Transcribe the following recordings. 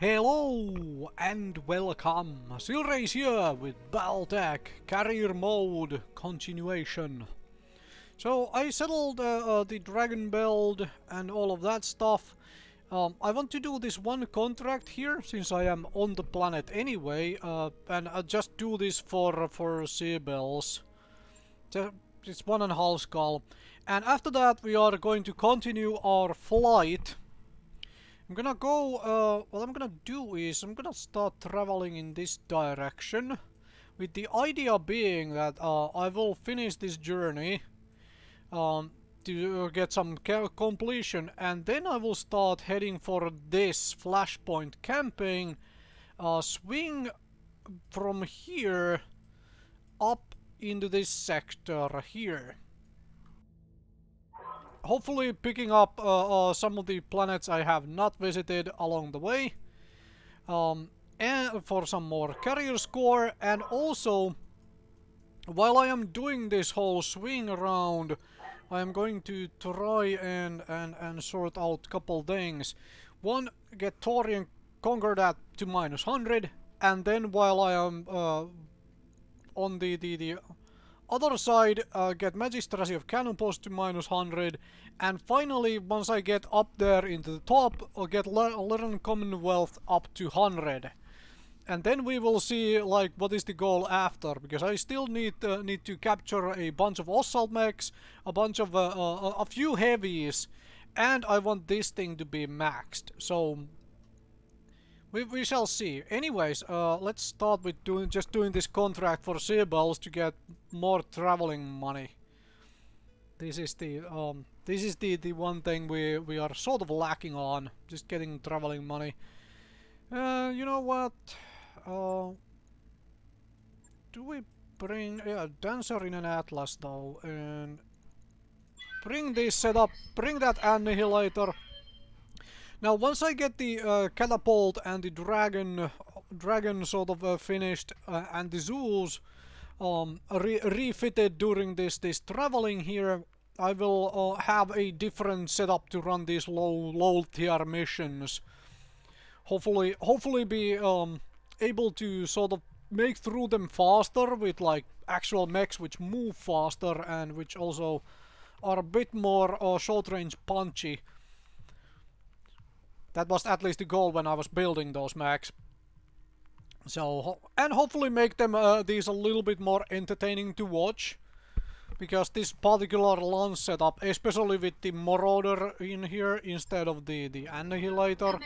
Hello and welcome! Silrace here with Battletech Carrier Mode continuation. So I settled the dragon build and all of that stuff. I want to do this one contract here since I am on the planet anyway, and I just do this for seabells. It's 1.5 skull, and after that we are going to continue our flight. I'm gonna go, what I'm gonna do is I'm gonna start traveling in this direction, with the idea being that I will finish this journey to get some completion, and then I will start heading for this flashpoint camping, swing from here up into this sector here. Hopefully picking up some of the planets I have not visited along the way, and for some more carrier score. And also, while I am doing this whole swing around, I am going to try and sort out a couple things. One, get Torian Conquer that to -100, and then while I am on the other side, get Magistracy of Cannon Post to -100, and finally, once I get up there into the top, I'll get Learn Commonwealth up to 100. And then we will see, like, what is the goal after, because I still need to capture a bunch of assault mechs, a bunch of a few heavies, and I want this thing to be maxed. So we shall see. Anyways, let's start with doing this contract for seabells to get more traveling money. This is the one thing we are sort of lacking on, just getting traveling money. You know what? Do we bring Dancer in an Atlas though, and bring this setup, bring that Annihilator. Now, once I get the catapult and the dragon sort of finished, and the zoos refitted during this traveling here, I will have a different setup to run these low tier missions. Hopefully be able to sort of make through them faster with like actual mechs which move faster and which also are a bit more short range punchy. That was at least the goal when I was building those mechs. So, and hopefully make them these a little bit more entertaining to watch. Because this particular launch setup, especially with the Marauder in here instead of the Annihilator,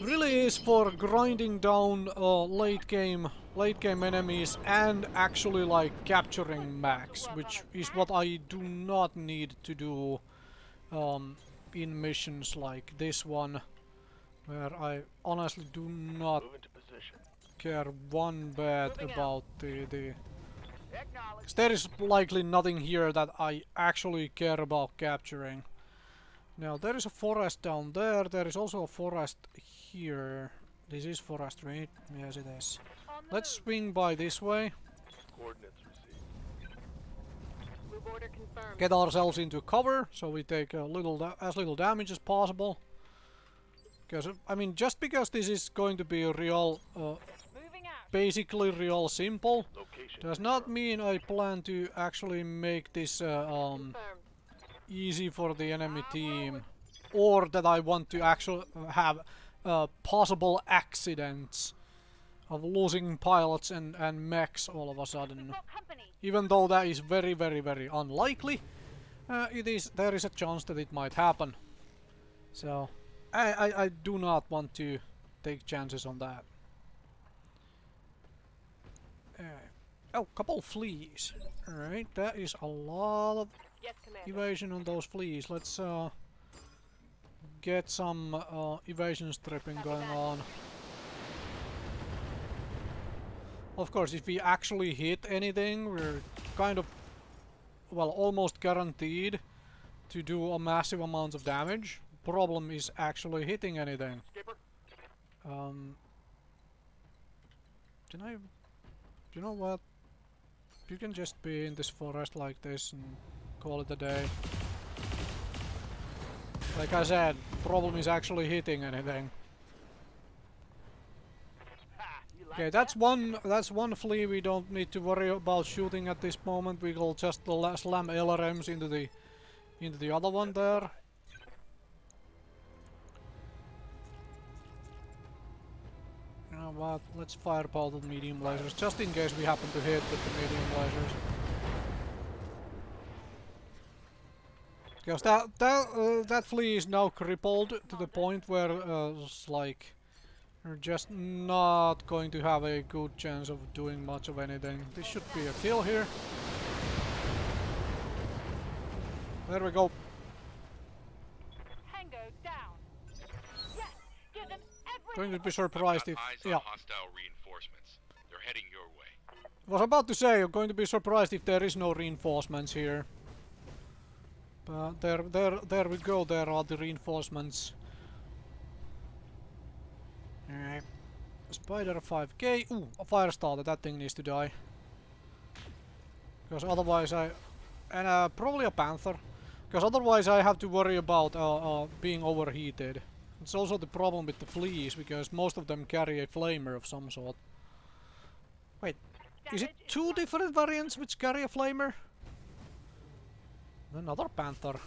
really is for grinding down late game enemies and actually like capturing mechs, which is what I do not need to do in missions like this one, where I honestly do not care one bit about the because there is likely nothing here that I actually care about capturing. Now there is a forest down there, there is also a forest here. This is forest, right? Yes it is. Let's swing by this way. Get ourselves into cover, so we take as little damage as possible. Because, I mean, just because this is going to be a real, basically real simple, does not mean I plan to actually make this easy for the enemy team, or that I want to actually have possible accidents of losing pilots and mechs all of a sudden. Even though that is very unlikely, there is a chance that it might happen. So I do not want to take chances on that. Oh, couple fleas. Alright, that is a lot of evasion on those fleas. Let's get some evasion stripping going on. Of course, if we actually hit anything, we're kind of, well, almost guaranteed to do a massive amount of damage. Problem is actually hitting anything. You know what? You can just be in this forest like this and call it a day. Like I said, problem is actually hitting anything. Okay, that's one flea we don't need to worry about shooting at this moment. We will just slam LRMs into the other one there. You know what? Let's fireball the medium lasers just in case we happen to hit with the medium lasers. Because that flea is now crippled to the point where it's like we're just not going to have a good chance of doing much of anything. This should be a kill here. There we go. Tango down. Yes, give them everything. Going to be surprised if hostile reinforcements. They're heading your way. Was about to say I'm going to be surprised if there is no reinforcements here. But there we go. There are the reinforcements. Alright. Spider 5k. Ooh, a fire starter. That thing needs to die. Because otherwise and probably a panther. Because otherwise I have to worry about being overheated. It's also the problem with the fleas, because most of them carry a flamer of some sort. Wait, is it two different variants which carry a flamer? Another panther.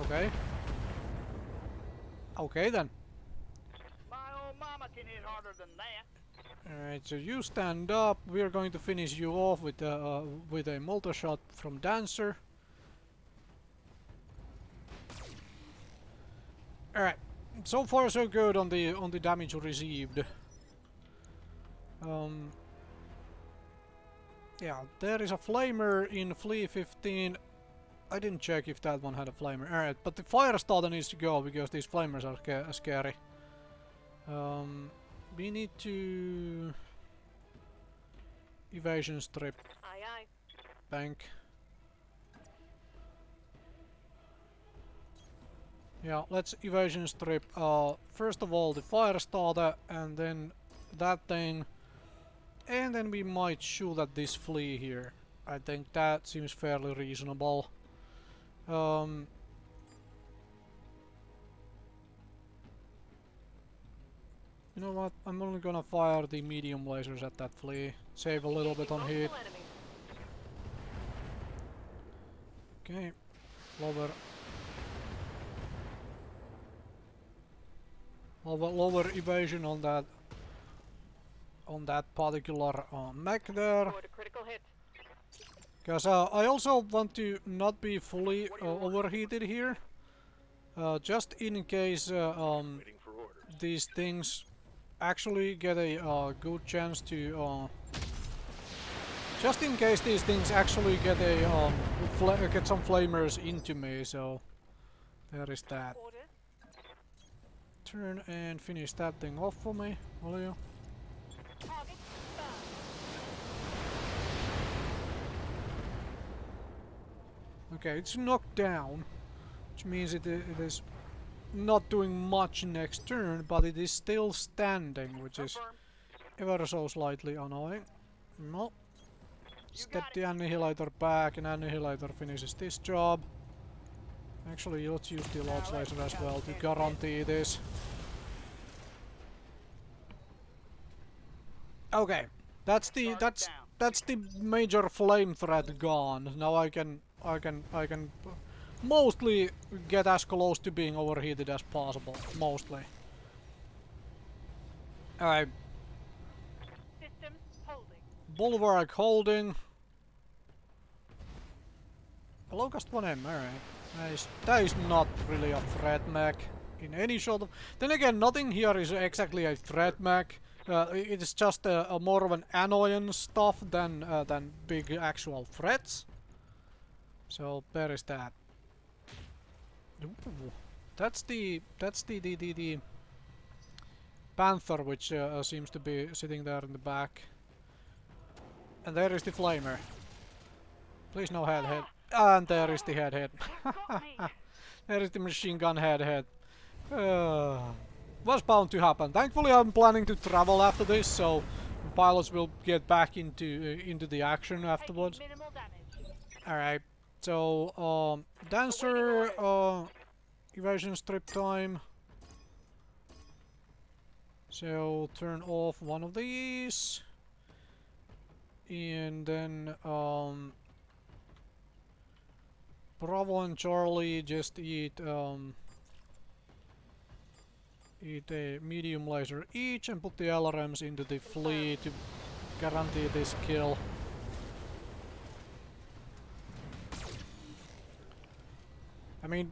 Okay. Okay then. My old mama can hit harder than that. Alright, so you stand up. We're going to finish you off with a multi-shot from Dancer. Alright. So far so good on the damage received. Yeah, there is a flamer in Flea 15. I didn't check if that one had a flamer. Alright, but the fire starter needs to go because these flamers are scary. We need to evasion strip. Aye, aye. Bank. Yeah, let's evasion strip. First of all the fire starter, and then that thing, and then we might shoot at this flea here. I think that seems fairly reasonable. You know what? I'm only gonna fire the medium lasers at that flea. Save a little bit on heat. Okay. Lower evasion on that particular mech there. Because I also want to not be fully overheated here. Just in case these things actually get a good chance to just in case these things actually get a get some flamers into me, so there is that. Turn and finish that thing off for me, will you? Okay, it's knocked down, which means it is not doing much next turn, but it is still standing, which is ever so slightly annoying. No. Step the annihilator back, and annihilator finishes this job. Actually, let's use the large laser as well to guarantee this. Okay, that's the major flame threat gone. Now I can mostly get as close to being overheated as possible. Mostly. Alright. Bulwark holding. Locust 1M, alright. That is not really a threat mech in any sort of... Then again, nothing here is exactly a threat mech. It is just a more of an annoyance stuff than big actual threats. So there is that. Ooh, that's the panther, which seems to be sitting there in the back. And there is the flamer. Please no head. And there is the head. There is the machine gun head. Was bound to happen. Thankfully I'm planning to travel after this, so pilots will get back into the action afterwards. Alright, so Dancer evasion strip time. So turn off one of these, and then Bravo and Charlie just eat a medium laser each and put the LRMs into the fleet to guarantee this kill. I mean,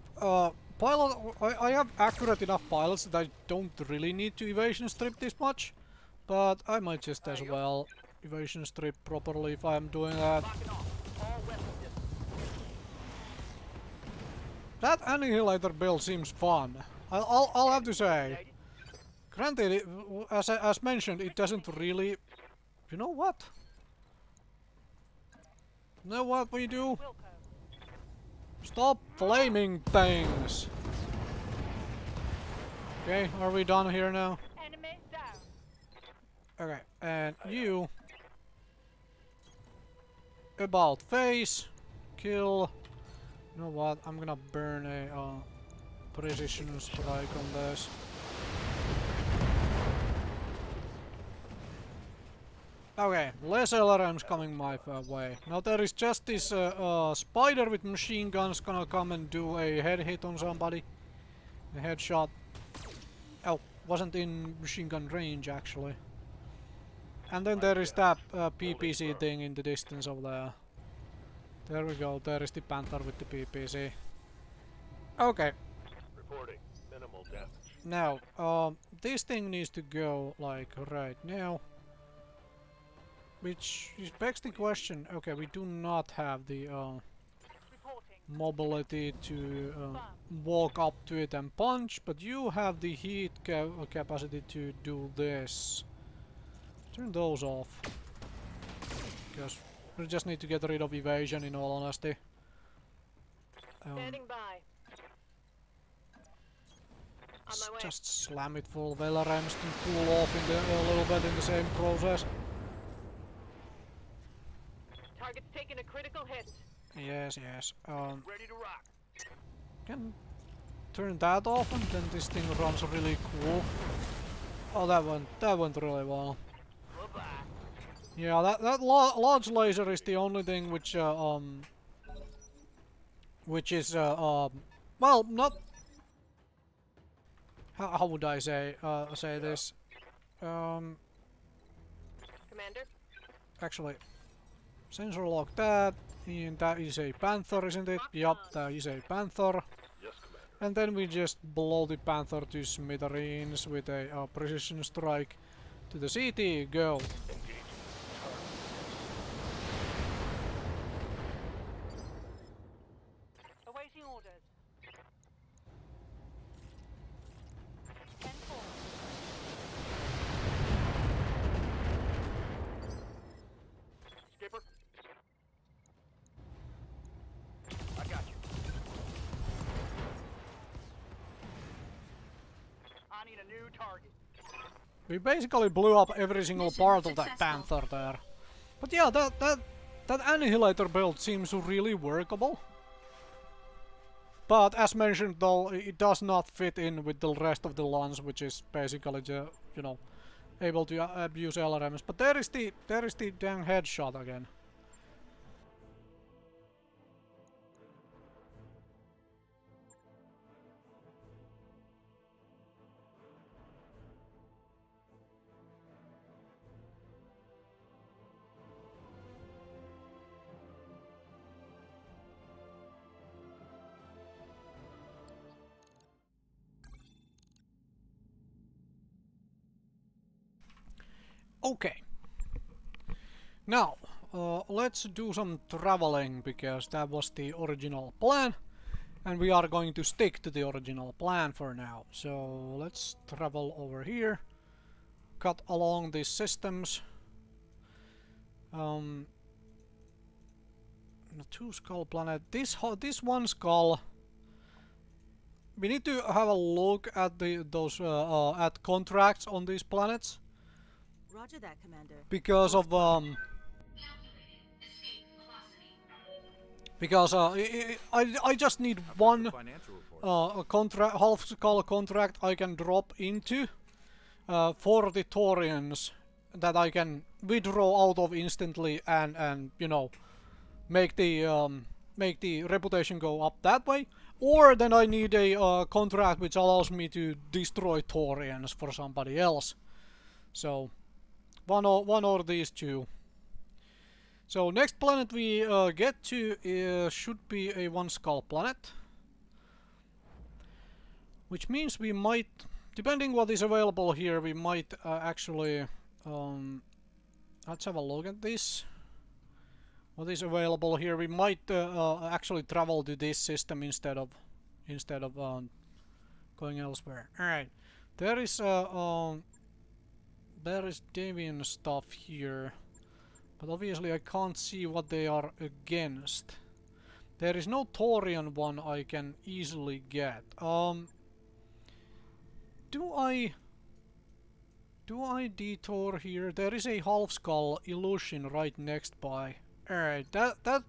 pilot. I have accurate enough pilots that I don't really need to evasion strip this much, but I might just as well evasion strip properly if I'm doing that. That annihilator build seems fun. I'll have to say. Granted, as mentioned, it doesn't really. You know what? You know what we do? Stop flaming things! Okay, are we done here now? Enemy down. Okay, and you... About face, kill... You know what, I'm gonna burn a precision strike on this. Okay, less LRMs coming my way. Now there is just this spider with machine guns gonna come and do a head hit on somebody. A headshot. Oh, wasn't in machine gun range actually. And then there is that PPC thing in the distance over there. There we go, there is the Panther with the PPC. Okay. Reporting. Minimal damage. Now, this thing needs to go like right now. Which begs the question, okay, we do not have the mobility to walk up to it and punch, but you have the heat capacity to do this. Turn those off. Because we just need to get rid of evasion in all honesty. Standing by. On my way. Just slam it full of LRMs to cool off in a little bit in the same process. Target's taking a critical hit. Yes, yes. Ready to rock. Can turn that off and then this thing runs really cool. Oh, that went really well. Bye-bye. Yeah, that large laser is the only thing which is well, not how would I say this? Commander? Actually, sensor lock that, and that is a Panther, isn't it? Yup, that is a Panther. Yes, Commander. And then we just blow the Panther to smithereens with a precision strike to the CT. Go. Awaiting orders. 10-4. Skipper. I got you. I need a new target. We basically blew up every single Mission part of that successful. Panther there. But yeah, that annihilator build seems really workable. But as mentioned though, it does not fit in with the rest of the lance, which is basically just, you know, able to abuse LRMs. But there is the dang headshot again. Okay. Now, let's do some traveling, because that was the original plan. And we are going to stick to the original plan for now. So, let's travel over here. Cut along these systems. The two skull planet. This one skull. We need to have a look at those at contracts on these planets. Roger that, Commander. Because of because I just need one a contract, half skull contract I can drop into for the Taurians that I can withdraw out of instantly and you know make the reputation go up that way, or then I need a contract which allows me to destroy Taurians for somebody else. So one or these two. So next planet we get to should be a one skull planet, which means we might, depending what is available here, we might actually let's have a look at this. What is available here? We might actually travel to this system instead of going elsewhere. All right, there is Deviant stuff here, but obviously I can't see what they are against. There is no Taurian one I can easily get. Do I detour here? There is a half skull illusion right next by. Alright, that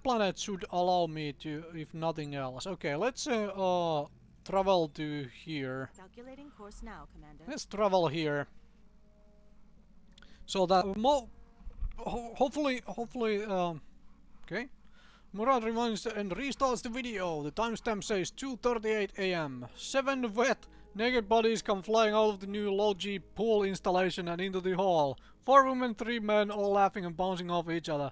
planet should allow me to, if nothing else. Okay, let's travel to here. Calculating course now, Commander. Let's travel here. So that hopefully okay. Murad reminds and restarts the video. The timestamp says 2:38 AM. 7 wet naked bodies come flying out of the new low-G pool installation and into the hall. 4 women, 3 men, all laughing and bouncing off each other.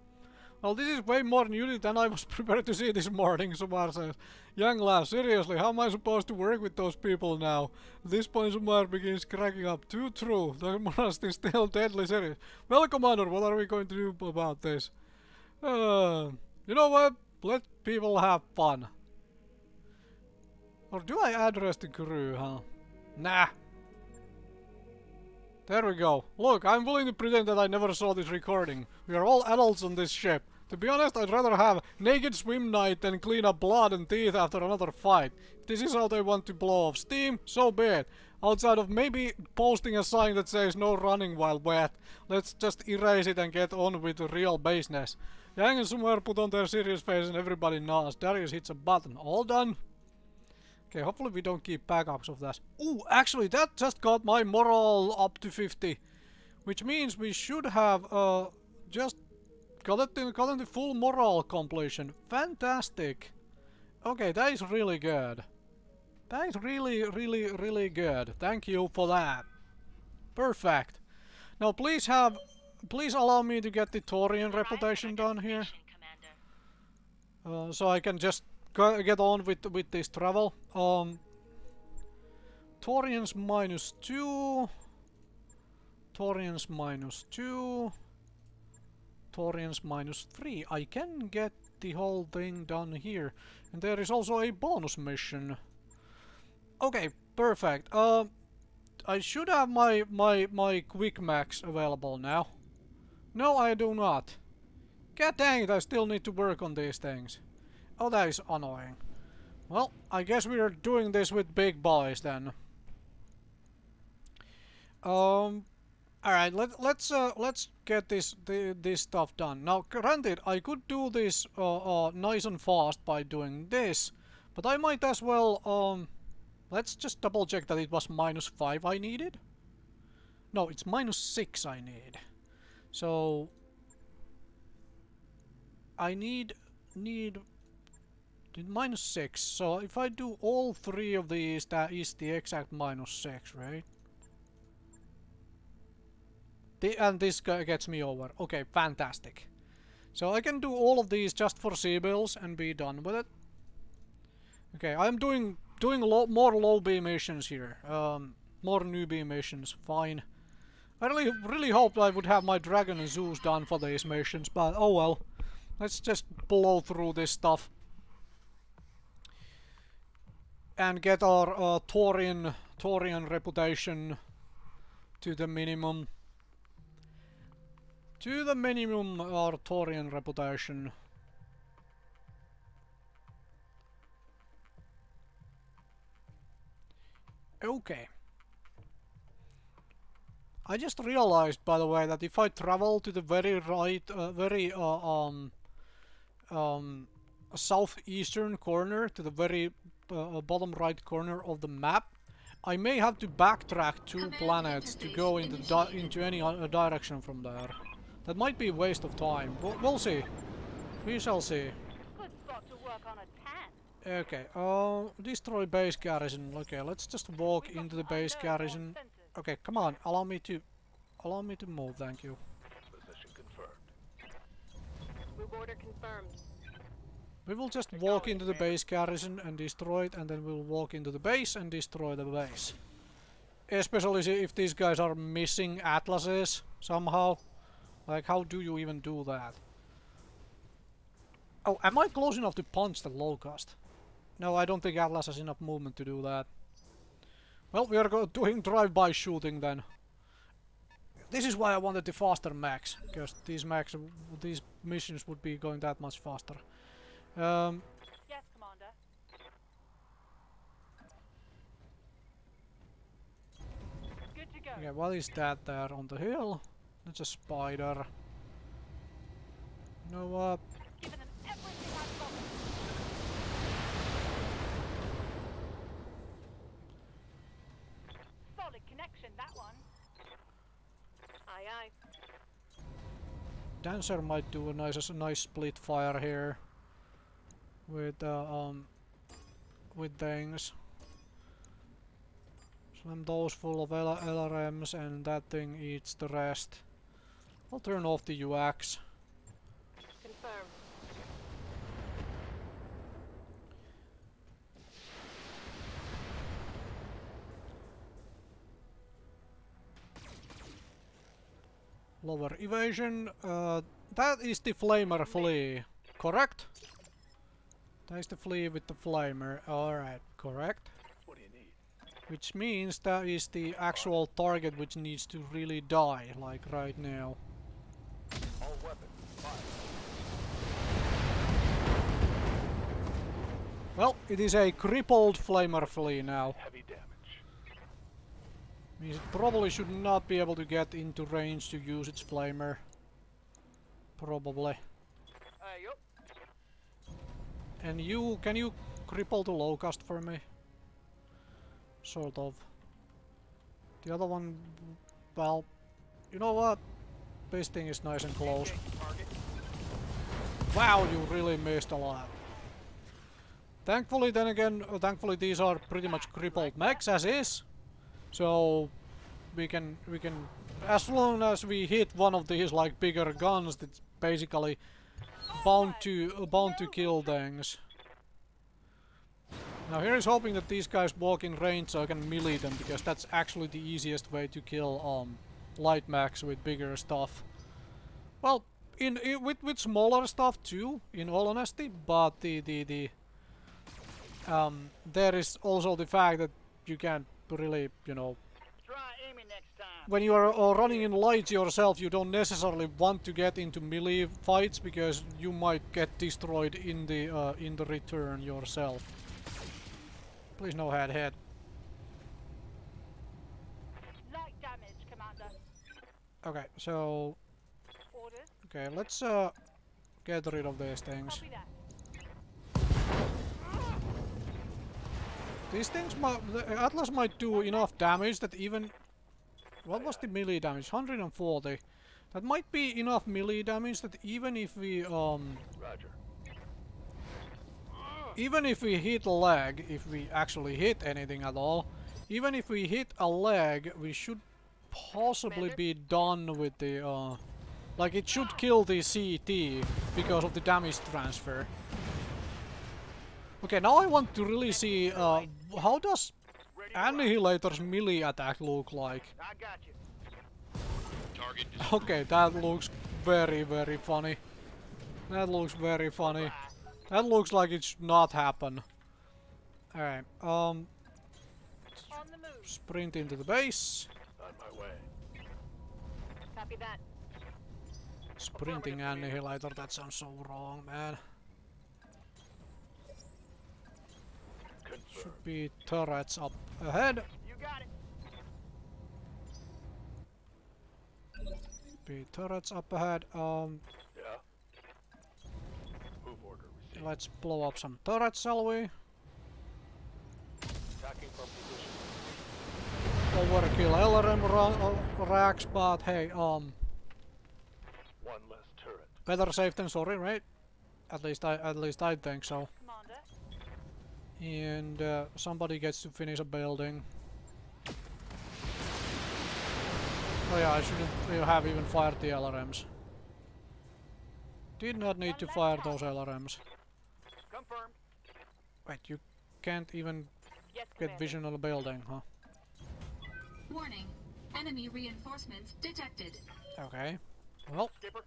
Well, this is way more nudity than I was prepared to see this morning, Sumar says. Young laugh, seriously, how am I supposed to work with those people now? At this point, Sumar begins cracking up. Too true. The monast is still deadly serious. Well, Commander, what are we going to do about this? You know what? Let people have fun. Or do I address the crew, huh? Nah. There we go. Look, I'm willing to pretend that I never saw this recording. We are all adults on this ship. To be honest, I'd rather have naked swim night than clean up blood and teeth after another fight. If this is how they want to blow off steam, so be it. Outside of maybe posting a sign that says no running while wet, let's just erase it and get on with the real business. Yang and Sumar put on their serious face and everybody nods. Darius hits a button. All done? Okay, hopefully we don't keep backups of that. Ooh, actually that just got my morale up to 50. Which means we should have just gotten the full morale completion. Fantastic. Okay, that is really good. That is really good. Thank you for that. Perfect. Now please allow me to get the Taurian reputation done here. So I can just get on with this travel. Taurians -2. Taurians -2. Taurians -3. I can get the whole thing done here. And there is also a bonus mission. Okay, perfect. I should have my quick max available now. No, I do not. God dang it, I still need to work on these things. Oh, that is annoying. Well, I guess we are doing this with big boys then. Alright, let's get this stuff done. Now, granted, I could do this nice and fast by doing this, but I might as well let's just double check that it was -5 I needed. No, it's -6 I need. So I need -6. So if I do all 3 of these, that is the exact -6, right? And this gets me over. Okay, fantastic. So I can do all of these just for C-bills and be done with it. Okay, I'm doing more low beam missions here. More newbie missions. Fine. I really hoped I would have my Dragon and Zeus done for these missions, but oh well. Let's just blow through this stuff. And get our Taurian reputation to the minimum. To the minimum, our Taurian reputation. Okay. I just realized, by the way, that if I travel to the very right, southeastern corner, to the very bottom right corner of the map, I may have to backtrack 2 planets to go into any direction from there. That might be a waste of time. We'll see. We shall see. Good spot to work on a tan. Okay, destroy base garrison. Okay, let's just walk into the base garrison. Okay, come on, allow me to move, thank you. Position confirmed. Move order confirmed. We will just walk into the base garrison and destroy it, and then we'll walk into the base and destroy the base. Especially if these guys are missing atlases somehow. Like, how do you even do that? Oh, am I close enough to punch the locust? No, I don't think Atlas has enough movement to do that. Well, we are doing drive-by shooting then. This is why I wanted the faster mechs, because these missions would be going that much faster. Yes, Commander. Good to go. Okay, what is that there on the hill? That's a spider. You know what? Giving them everything I've got. Solid connection, that one. Aye, aye. Dancer might do a nice split fire here with things. Slam those full of LRMs and that thing eats the rest. I'll turn off the UX. Confirmed. Lower evasion. That is the flamer flea, correct? That is the flea with the flamer. Alright, correct. What do you need? Which means that is the actual target which needs to really die, like right now. All weapons, fire. Well, it is a crippled flamer flea now. Heavy damage. Means it probably should not be able to get into range to use its flamer. Probably. Yup. And you, can you cripple the locust for me? Sort of. The other one, well, you know what? This thing is nice and close. Wow, you really missed a lot. Thankfully, then again, thankfully these are pretty much crippled mechs as is. So we can, as long as we hit one of these like bigger guns, that's basically bound to kill things. Now here is hoping that these guys walk in range so I can melee them, because that's actually the easiest way to kill light mechs with bigger stuff. Well, with smaller stuff too, in all honesty, but there is also the fact that you can't really, you know, Try aiming next time. when you are running in lights yourself, you don't necessarily want to get into melee fights because you might get destroyed in the return yourself. Please no head. Light damage, Commander. Okay, so Orders. okay, let's get rid of these things. Copy that. These things the Atlas might do enough damage that even... What was the melee damage? 140. That might be enough melee damage that even if we Roger. even if we hit a leg, if we actually hit anything at all, even if we hit a leg, we should possibly be done with the like it should kill the CT because of the damage transfer. Okay, now I want to really see how does Annihilator's melee attack look like? I got you. Target Okay, that looks very, very funny. That looks very funny. That looks like it should not happen. Alright, On the move. sprint into the base. On my way. Copy that. Sprinting Annihilator, that sounds so wrong, man. Confirmed. Should be turrets up ahead. You got it. Be turrets up ahead. Yeah. Move order received. Let's blow up some turrets, shall we? Attacking from position. overkill LRM racks, but hey, One less turret. better safe than sorry, right? At least I think so. Commander. And somebody gets to finish a building. Oh yeah, I shouldn't have even fired the LRMs. Did not need to fire those LRMs. Confirmed. Wait, you can't even Yes, get Commander. vision on the building, huh? Warning. Enemy reinforcements detected. Okay. Well, Skipper.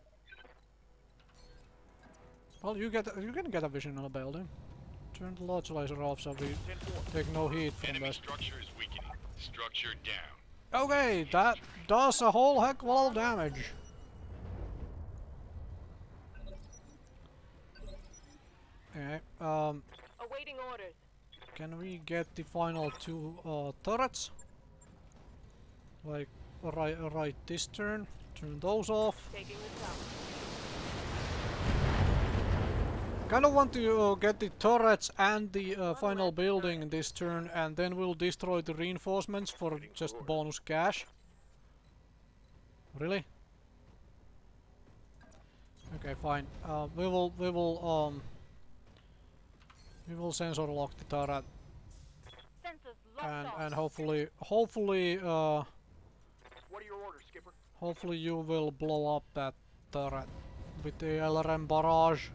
you can get a vision on a building. Turn the launch laser off so we 10-4. take no heat from Enemy this. structure is weakening. Structure down. Okay, that does a whole heck of a lot of damage. Okay, Awaiting orders. can we get the final two turrets? Like right this turn. Turn those off. Taking this out. Kind of want to get the turrets and the final building this turn, and then we'll destroy the reinforcements for just bonus cash. Really? Okay, fine. We will sensor lock the turret, Sensors locked and on. hopefully What are your orders, Skipper? hopefully you will blow up that turret with the LRM barrage.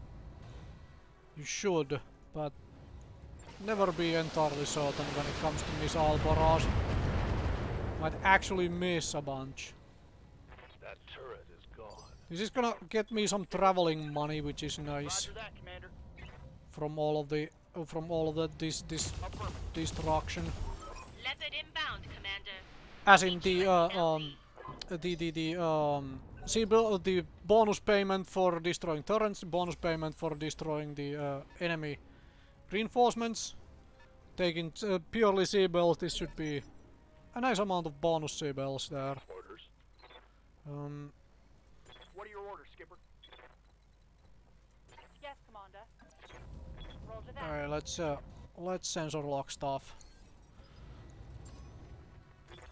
You should, but never be entirely certain when it comes to missile barrage. Might actually miss a bunch. That turret is gone. This is gonna get me some traveling money, which is nice Roger that, Commander. from all of the this Affirmative. destruction. Leopard inbound, Commander. As in the bonus payment for destroying turrets, bonus payment for destroying the enemy reinforcements. Taking purely C-bells, this should be a nice amount of bonus C-bells there. Orders. What are your orders, Skipper? Yes, Commander. Roger that. Alright, let's sensor lock stuff.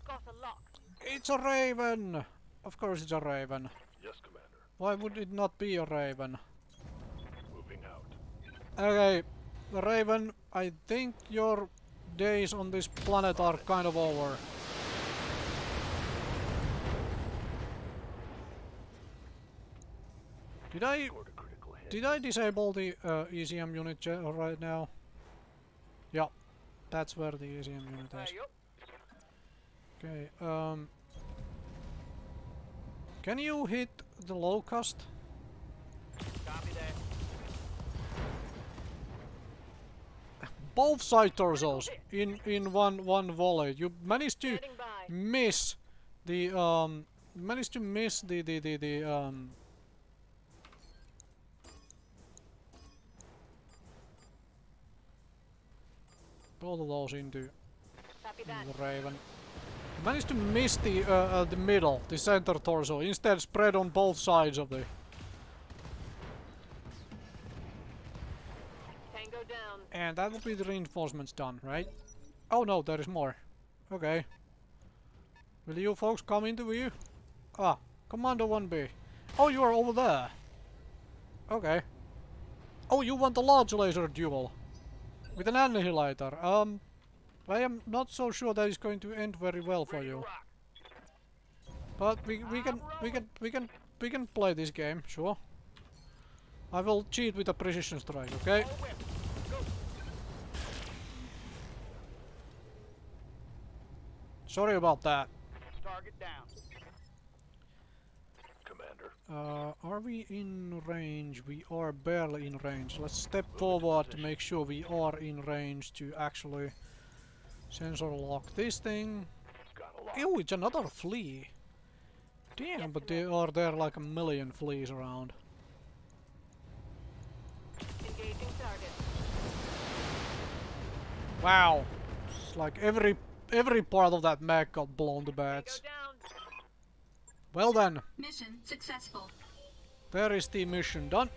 Got a lock. It's a raven! Of course it's a raven. Yes, Commander. Why would it not be a raven? Moving out. Okay, Raven, I think your days on this planet are kind of over. Scored a critical hit. Did I disable the ECM unit right now? Yeah, that's where the ECM unit is. Yup. Okay, can you hit the locust? Copy that. Both side torsos in one volley. You managed to Standing by. miss the both of those into Copy that. the Raven. Managed to miss the middle, the center torso. Instead, spread on both sides of the. Tango down. And that would be the reinforcements done, right? Oh no, there is more. Okay. Will you folks come into view? Ah, Commander 1B. Oh, you are over there. Okay. Oh, you want a large laser duel with an annihilator. I am not so sure that is going to end very well for Ready to you. rock. But we can play this game, sure. I will cheat with a precision strike, okay? All whip. Go. Sorry about that. Target down. Commander. Are we in range? We are barely in range. Let's step forward to make sure we are in range to actually sensor lock this thing. Got a lot. Ew, it's another flea. Damn, but there are like a million fleas around. Engaging target. Wow. It's like every part of that mech got blown to Tango bits. down. Well then, Mission successful. there is the mission done.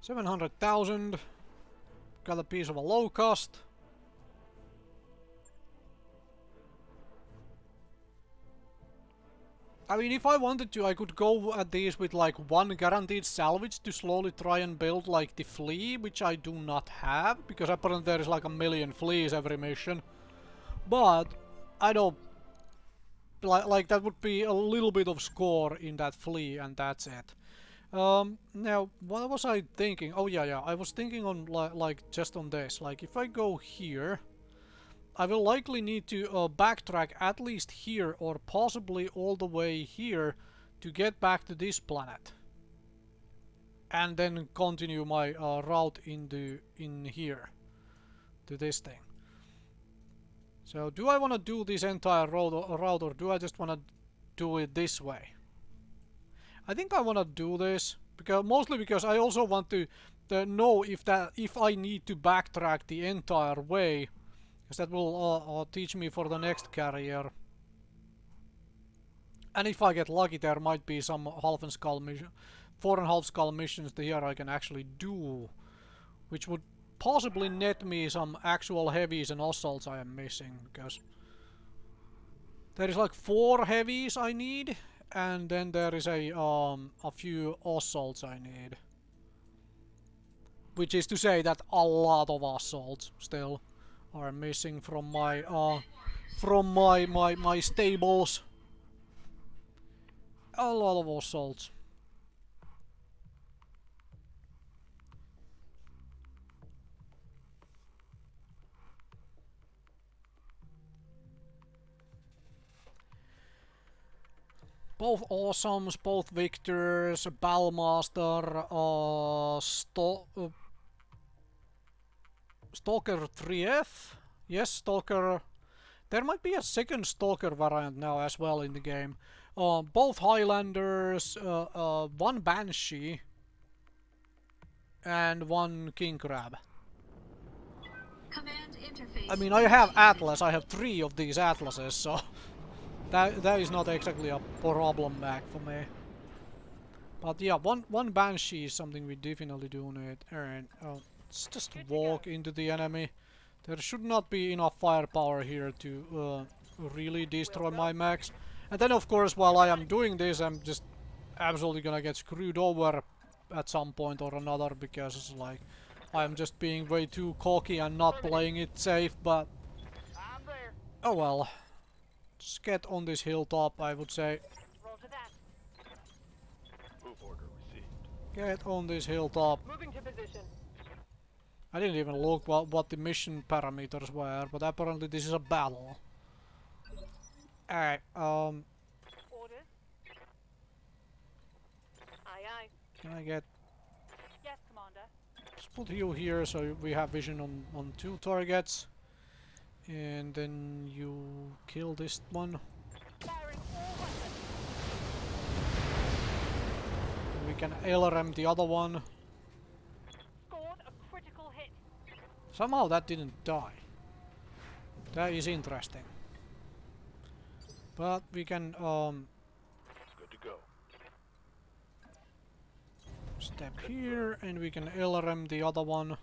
700,000. Got a piece of a low cost. I mean, if I wanted to, I could go at these with like one guaranteed salvage to slowly try and build like the flea, which I do not have, because apparently there is like a million fleas every mission. But I don't like that would be a little bit of score in that flea, and that's it. Now, what was I thinking? Oh yeah, I was thinking on like just on this. Like if I go here, I will likely need to backtrack at least here or possibly all the way here to get back to this planet. And then continue my route in here to this thing. So do I want to do this entire route or do I just want to do it this way? I think I want to do this mostly because I also want to know if I need to backtrack the entire way. Because that will teach me for the next carrier. And if I get lucky, there might be some half and skull mission, 4.5 skull missions here I can actually do, which would possibly net me some actual heavies and assaults I am missing, because there is like 4 heavies I need, and then there is a few assaults I need, which is to say that a lot of assaults still are missing from my my stables. A lot of assaults. Both awesomes, both victors, Ballmaster, Stalker 3F? Yes, Stalker. There might be a second Stalker variant now as well in the game. Both Highlanders, one Banshee, and one King Crab. Command interface. I mean, I have Atlas. I have 3 of these Atlases, so that is not exactly a problem back for me. But yeah, one Banshee is something we definitely do need. Alright, let's just walk into the enemy. There should not be enough firepower here to really destroy my mechs. And then of course while I am doing this I'm just absolutely gonna get screwed over at some point or another, because it's like I'm just being way too cocky and not playing it safe, but I'm there. oh well. Just get on this hilltop, I would say. Roger that. Move order received. Get on this hilltop. Moving to position. I didn't even look what the mission parameters were, but apparently this is a battle. Alright, Orders. Aye, aye. can I get... Yes, Commander. Just put you here so we have vision on 2 targets. And then you kill this one. Firing all weapons. We can LRM the other one. Scored a critical hit. Somehow that didn't die. That is interesting. But we can Good to go. step here and we can LRM the other one.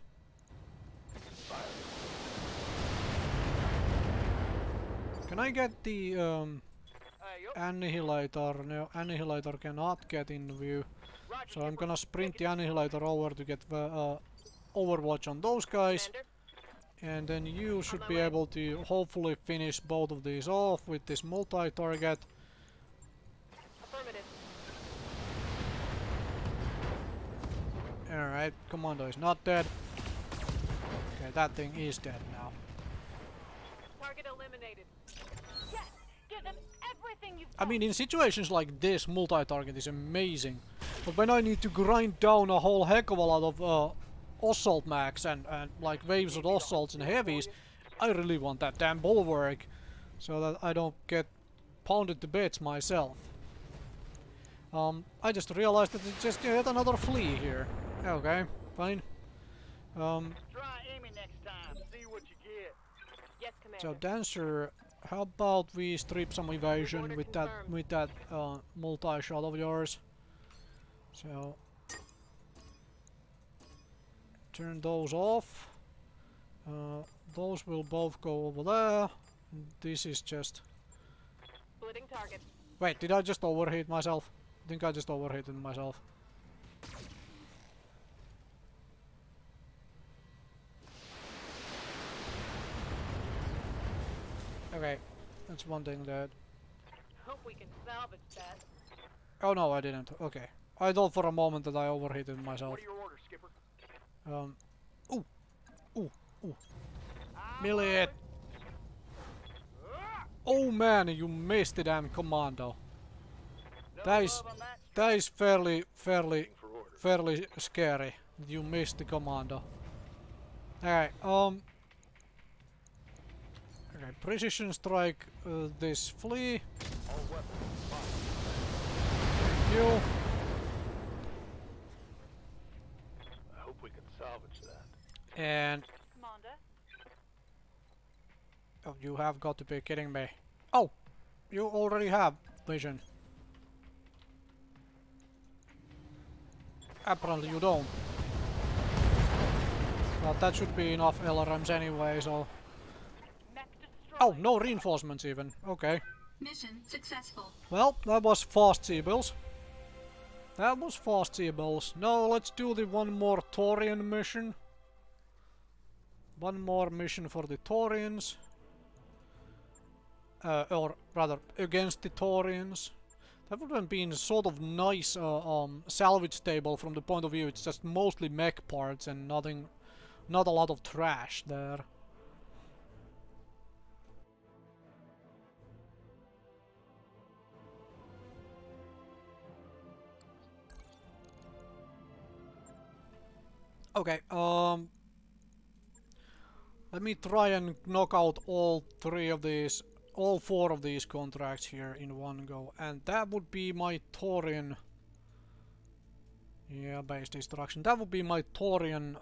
Can I get the Annihilator? No, Annihilator cannot get in view. So I'm gonna sprint the Annihilator over to get Overwatch on those guys. Commander. And then you should be able to hopefully finish both of these off with this multi-target. Affirmative. Alright, Commando is not dead. Okay, that thing is dead now. Target eliminated. Yes! Give them everything you've I got. mean, in situations like this, multi-target is amazing. But when I need to grind down a whole heck of a lot of assault max and like waves of assaults and heavies, I really want that damn bulwark so that I don't get pounded to bits myself. I just realized that it's just yet another flea here. Okay, fine. Try aiming next time. See what you get. Yes, Commander. So Dancer, how about we strip some evasion with that multi-shot of yours? So turn those off. Those will both go over there. This is just... Splitting target. Wait, did I just overheat myself? I think I just overheated myself. Okay, that's one thing that... Hope we can salvage that. Oh no, I didn't. Okay. I thought for a moment that I overheated myself. What are your orders, Skipper? Ooh! Ooh! Ooh! Melee it! Oh man, you missed the damn commando. That is fairly scary. You missed the commando. Alright, okay, precision strike this flea. Thank you. I hope we can salvage that. And Commander. oh, you have got to be kidding me. Oh, you already have vision. Apparently you don't. But that should be enough LRMs anyway, so... Mech destroyed. Oh, no reinforcements even. Okay. Mission successful. Well, that was fast Seabills. That was fast Seabills. Now let's do the one more Taurian mission. One more mission for the Taurians. Or rather, against the Taurians. That would have been sort of nice salvage table from the point of view. It's just mostly mech parts and nothing, not a lot of trash there. Okay, let me try and knock out all four of these contracts here in one go, and that would be my Taurian... Yeah, base destruction. That would be my Taurian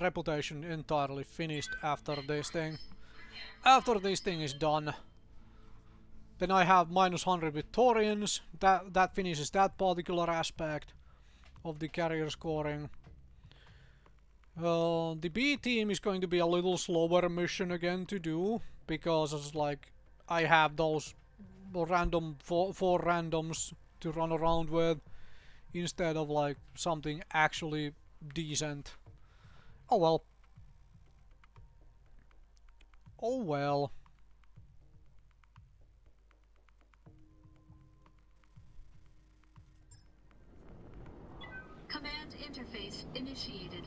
reputation entirely finished after this thing. After this thing is done. Then I have -100 with Taurians. That finishes that particular aspect of the carrier scoring. The B team is going to be a little slower mission again to do, because it's like I have those random four randoms to run around with instead of like something actually decent. Oh well. Oh well. Command interface initiated.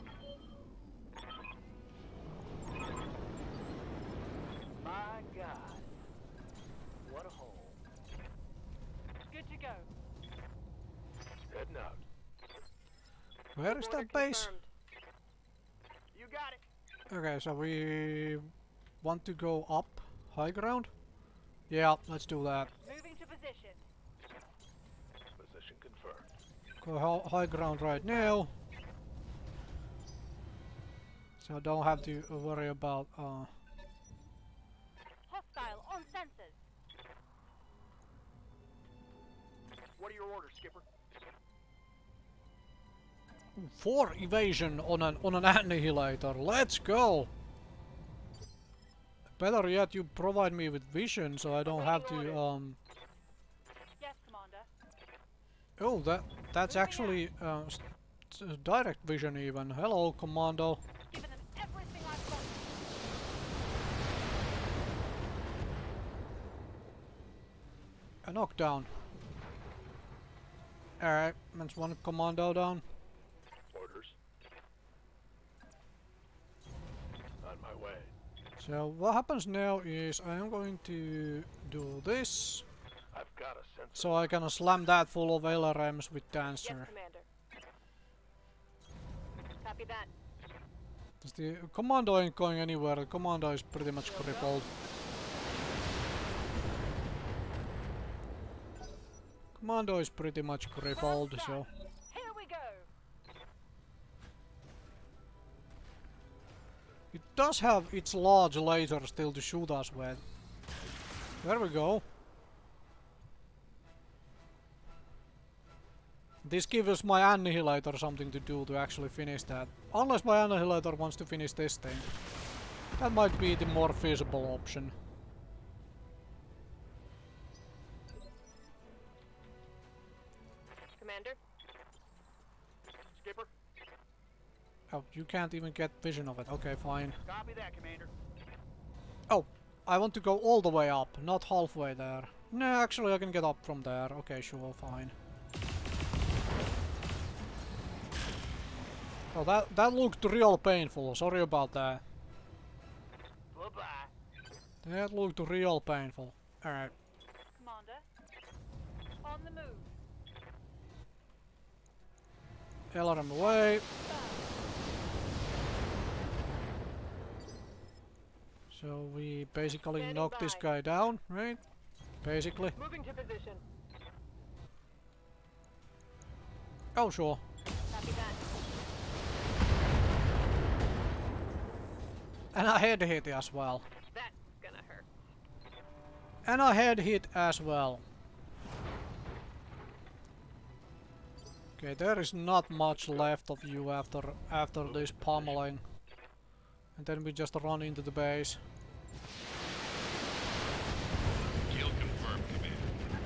My God. What a hole. Good to go. Heading out. Where is that base? Confirmed. You got it. Okay, so we want to go up high ground? Yeah, let's do that. Moving to position. Position confirmed. Go high ground right now. So I don't have to worry about Hostile on sensors. What are your orders, Skipper? 4 evasion on an annihilator. Let's go! Better yet, you provide me with vision so I don't have to Yes, Commander. Oh, that's actually direct vision even. Hello, Commando. Given them everything I've got. A knockdown. Alright, that's one Commando down. Orders. On my way. So what happens now is I am going to do this, I've got a sensor. so I can slam that full of LRMs with Yes, Dancer. Commander. Copy that. 'Cause the Commando ain't going anywhere. The Commando is pretty much crippled. Commando is pretty much crippled, so... Here we go. It does have its large laser still to shoot us with. There we go. This gives my annihilator something to do to actually finish that. Unless my annihilator wants to finish this thing. That might be the more feasible option. Commander? Skipper, Oh, you can't even get vision of it. Okay, fine. copy that, Commander. Oh, I want to go all the way up, not halfway there. No, actually I can get up from there. Okay, sure, fine. Oh, that looked real painful. Sorry about that. Bye-bye. That looked real painful. Alright. Commander? On the move. LRM away. So we basically Standing knock this by. guy down, right? Basically. Moving to position. Oh, sure. Copy that. And a head hit as well. That's gonna hurt. And a head hit as well. Okay, there is not much left of you after this pummeling. And then we just run into the base. Kill confirmed, Commander.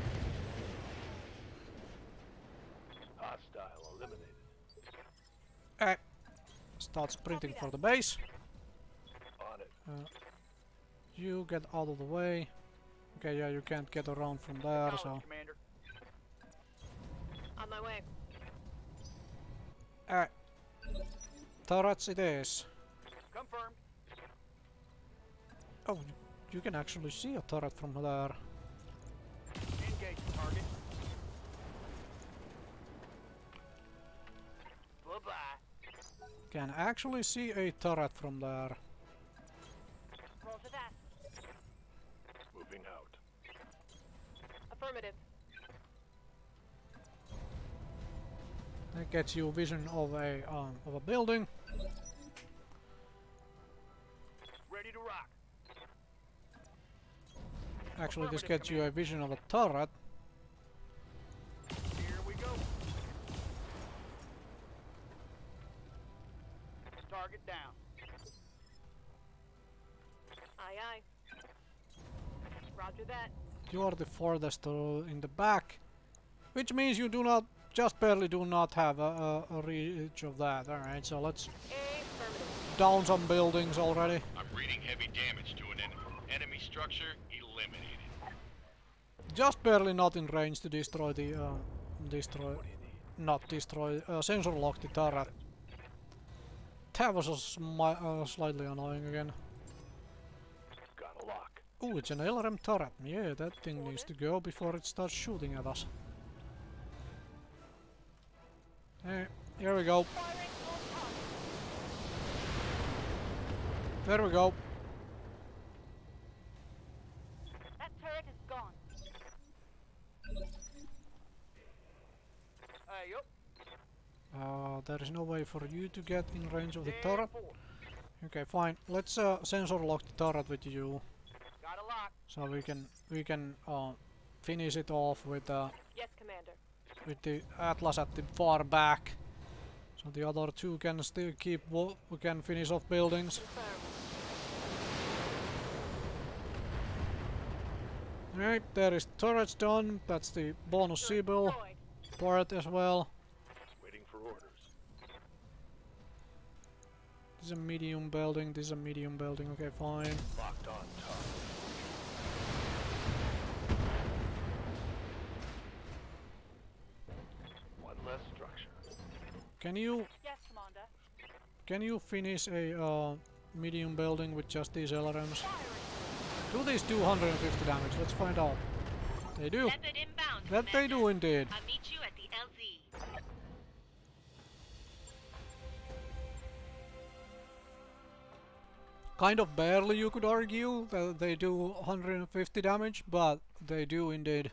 Hostile eliminated. Alright. Start sprinting for the base. On it. You get out of the way. Okay, yeah, you can't get around from there, so... Acknowledged, Commander. On my way. Alright. Turrets it is. Confirmed. Oh, you can actually see a turret from there. Engage the target. Bye-bye. Can actually see a turret from there. Roger that. Moving out. Affirmative. That gets you vision of a building. Ready to rock. Actually, this gets you a vision of a turret. Here we go. Target down. Aye, aye. Roger that. You are the farthest in the back, which means you do not, just barely do not have a reach of that. Alright, so let's Affirmative. down some buildings already. I'm reading heavy damage to an enemy. Enemy structure eliminated. Just barely not in range to destroy the, sensor lock the turret. That was a slightly annoying again. Got a lock. Ooh, it's an LRM turret. Yeah, that thing needs to go before it starts shooting at us. Hey, here we go. Firing on target. There we go. That turret is gone. Hey, yup. There is no way for you to get in range of the Dead turret. forward. Okay, fine. Let's sensor lock the turret with you, Got a lock. so we can finish it off with Yes, Commander. the Atlas at the far back. So the other two can still keep. We can finish off buildings. Confirmed. Alright, there is turrets done. That's the bonus Sibyl Destroyed. part as well. Waiting for orders. This is a medium building. This is a medium building. Okay, fine. Locked on target. One less structure. Can you Yes, Commander. finish a medium building with just these LRMs? Firing. Do these do 150 damage? Let's find out. They do. Method inbound. That they do indeed. I'll meet you at the LZ. Kind of barely, you could argue, that they do 150 damage, but they do indeed.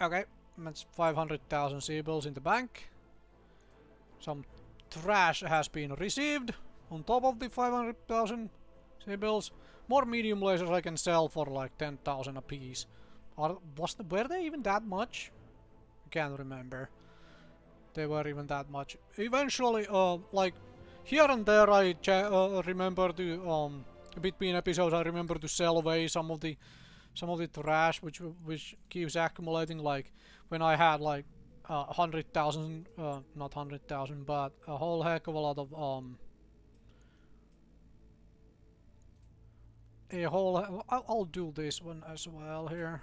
Okay, that's 500,000 Sibyls in the bank. Some trash has been received on top of the 500,000 Sibyls. More medium lasers I can sell for like 10,000 a piece. Were they even that much? can't remember. They were even that much. Eventually, like here and there, I remember to between episodes, I remember to sell away some of the trash which keeps accumulating. Like when I had like 100,000, not 100,000, but a whole heck of a lot of I'll do this one as well here.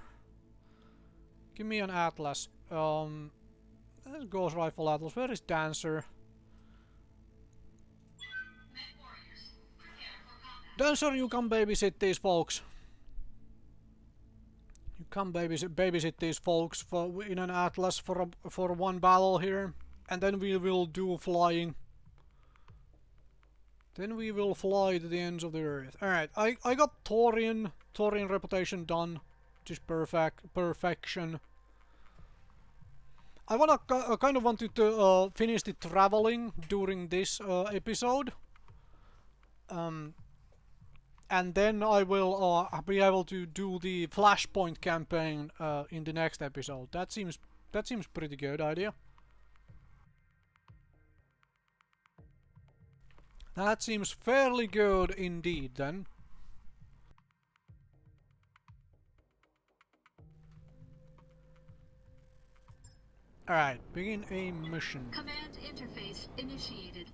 Give me an atlas. Ghost rifle atlas. Where is Dancer? Dancer, you come babysit these folks. You come babysit these folks in an atlas for one battle here, and then we will do flying. Then we will fly to the ends of the earth. Alright, I got Taurian reputation done. Just perfection. I kind of wanted to finish the traveling during this episode. And then I will be able to do the Flashpoint campaign in the next episode. That seems pretty good idea. That seems fairly good indeed then. Alright, begin a mission. Command interface initiated.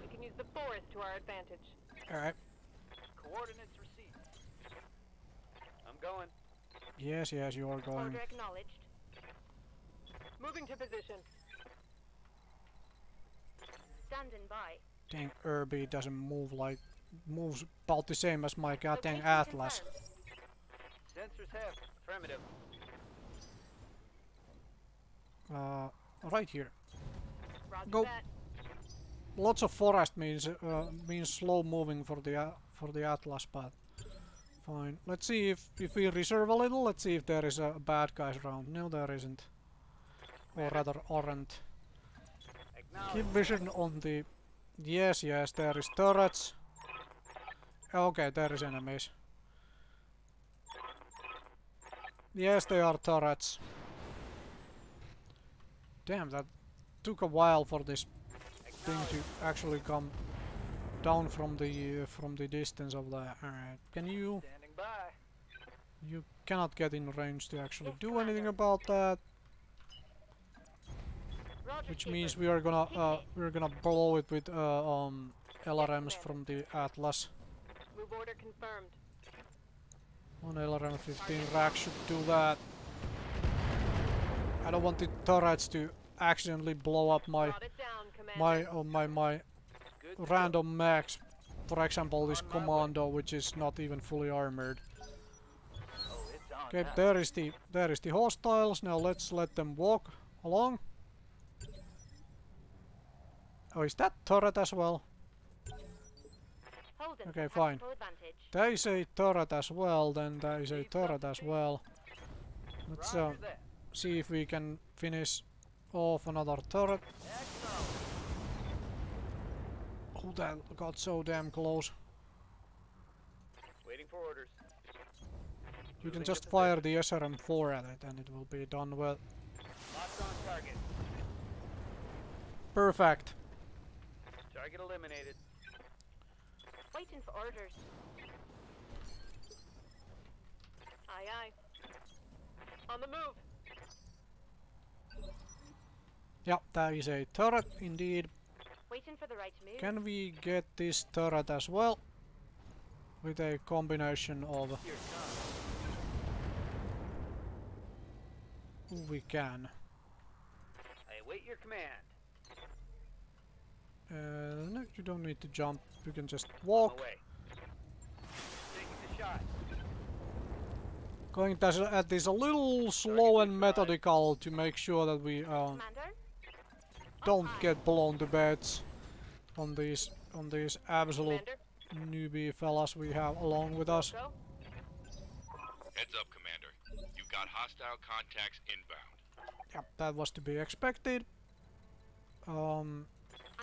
We can use the forest to our advantage. Alright. Coordinates received. I'm going. Yes, you are going. Order acknowledged. Moving to position. Standing by. Dang, Irby doesn't moves about the same as my goddamn Location Atlas. confirmed. Sensors have. Affirmative. Right here. Roger Go. that. Lots of forest means slow moving for the Atlas, but fine. Let's see if we reserve a little. Let's see if there is a bad guys around. No, there isn't, or rather aren't. Keep vision on the. Yes, there is turrets. Okay, there is enemies. Yes, they are turrets. Damn, that took a while for this thing to actually come down from the distance of that. Alright, can you? Standing by. You cannot get in range to actually do anything about that, Roger, which Keeper. means we are gonna blow it with LRMs from the Atlas. Move order confirmed. One LRM 15 rack should do that. I don't want the turrets to accidentally blow up my Brought it down, Commander. my Good. random mechs. For example, this commando, which is not even fully armored. Oh, it's on. Okay, now. there is the hostiles. Now let's let them walk along. Oh, is that turret as well? Holden Okay, for fine. tactical advantage. There is a turret as well. Then there is a turret as well. Let's Roger that. see if we can finish off another turret. Excellent. Oh, that got so damn close. Waiting for orders. You can just fire the SRM-4 at it and it will be done well. Locked on target. Perfect. Target eliminated. Waiting for orders. Aye, aye. On the move. Yeah, that is a turret indeed. Waiting for the right move. Can we get this turret as well? With a combination of... Here it comes. We can. I await your command. No, you don't need to jump. You can just On walk. my way. Taking the shot. Going at this a little slow and methodical to make sure that we Commander? don't get blown to bits on these absolute Commander. newbie fellas we have along with us. Go. Heads up, Commander. You've got hostile contacts inbound. Yep, that was to be expected. I'm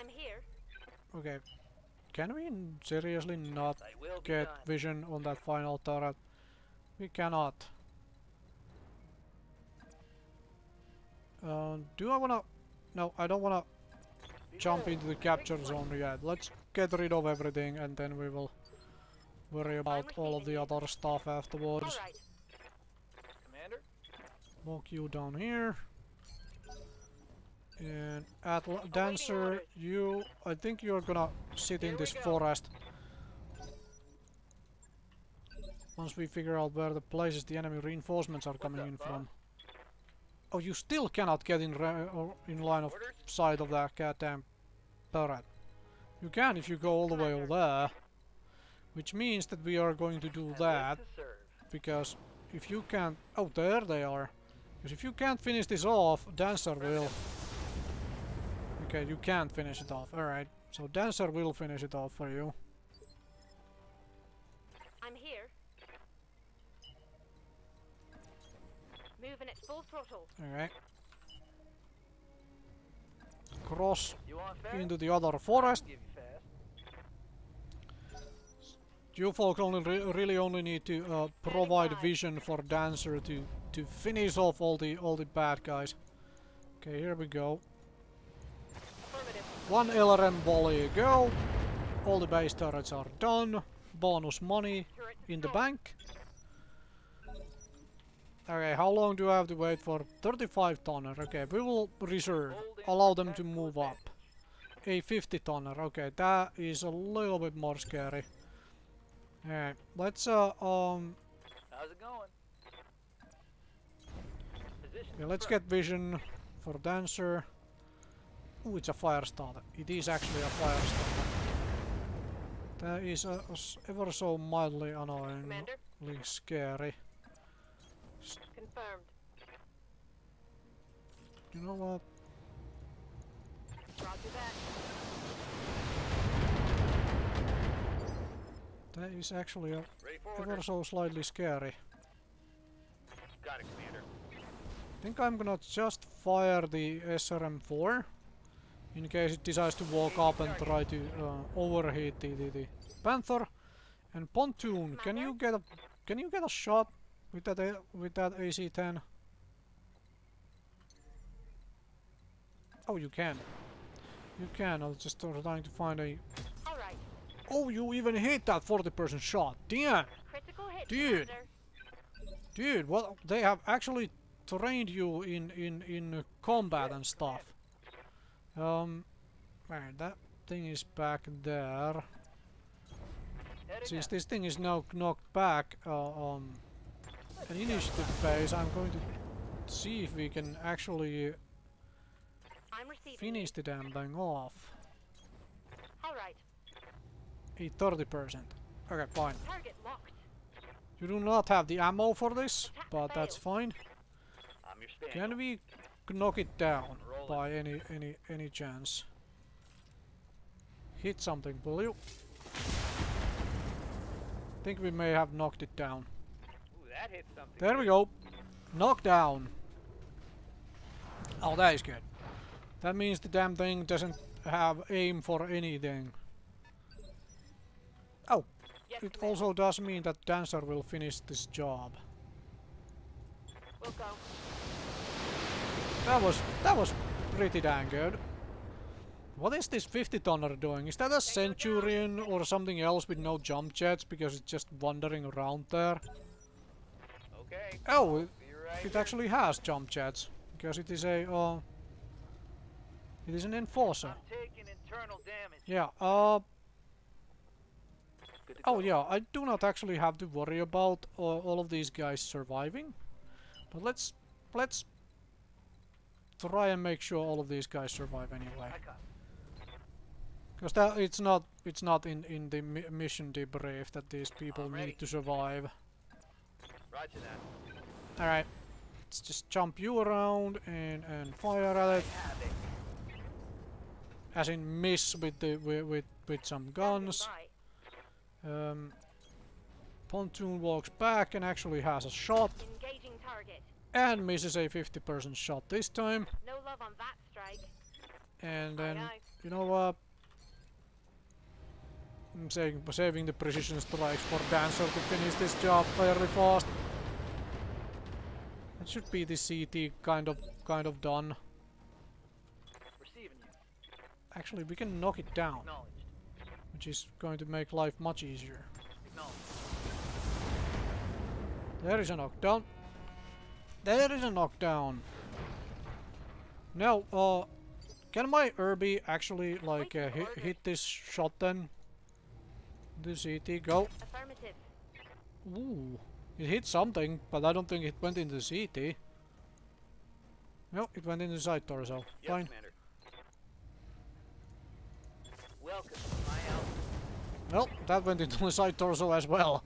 here. Okay. Can we seriously not I will be get done. vision on that final turret? We cannot. Do I wanna... No, I don't wanna jump into the capture zone yet. Let's get rid of everything and then we will worry about all of the other stuff afterwards. All right. Commander? Walk you down here. And Dancer, you... I think you're gonna sit in this forest. Once we figure out where the places the enemy reinforcements are coming in from. Oh, you still cannot get in line of sight of that goddamn turret. You can if you go all the way over there. Which means that we are going to do that. Because if you can't... Oh, there they are. Because if you can't finish this off, Dancer will. Okay, you can't finish it off. Alright. So Dancer will finish it off for you. I'm here. Moving at full throttle. Alright. Cross You want fast? into the other forest. Give you fast. You folk really only need to provide vision for Dancer to finish off all the bad guys. Okay, here we go. Affirmative. One LRM volley go. All the base turrets are done. Bonus money Turrets in the installed. bank. Okay, how long do I have to wait for? 35 tonner. Okay, we will reserve. Allow them to move up. A 50 tonner. Okay, that is a little bit more scary. Alright, let's How's it going? Position yeah, let's get vision for Dancer. Ooh, it's a fire starter. It is actually a fire starter. That is ever so mildly annoyingly Commander, scary. confirmed. You know what? Roger that. That is actually Ready for order. ever so slightly scary. Got it, Commander. I think I'm gonna just fire the SRM-4 in case it decides to walk up and try to overheat the Panther. And Pontoon, can you get a shot with that AC-10? Oh, you can. You can. I was just trying to find a. All right. Oh, you even hit that 40% shot. Damn, Critical hit. Dude. Commander. dude. Well, they have actually trained you in combat and stuff. Man, that thing is back there. Since this thing is now knocked back on an initiative phase, I'm going to see if we can actually I'm receiving. finish the damn thing off. All right. A 30%. Okay, fine. Target locked. You do not have the ammo for this, but that's fine. I'm your spaniel. Can we knock it down by any chance? Hit something, will you? Think we may have knocked it down. Ooh, that hit something. There we go. Knock down. Oh, that is good. That means the damn thing doesn't have aim for anything. Oh, Yes, it Commander. also does mean that Dancer will finish this job. We'll go. That was pretty dang good. What is this 50 tonner doing? Is that a Centurion or something else with no jump jets because it's just wandering around there? Okay. Oh, Be right it here. actually has jump jets because it is a it is an enforcer. I'm taking internal damage. Yeah. Good to Oh go. yeah. I do not actually have to worry about all of these guys surviving, but let's try and make sure all of these guys survive anyway. I got it. Because it's not in the mission debrief that these people I'm ready. need to survive. Roger that. All right. Let's just jump you around and fire at it. Have it. As in miss with the with some guns. Standing Pontoon walks back and actually has a shot by. Engaging target. and misses a 50% shot this time. No love on that strike. And then Aye, aye. you know what? I'm saving the precision strikes for Dancer to finish this job fairly fast. That should be the CT kind of done. Receiving you. Actually, we can knock it down, Acknowledged. which is going to make life much easier. Acknowledged. There is a knockdown. There is a knockdown. Now, can my Irby actually like hit this shot then? The CT go. Affirmative. Ooh, it hit something, but I don't think it went into CT. No, it went into side torso. Yes, Fine. Commander. Welcome, my out. Well, that went into the side torso as well.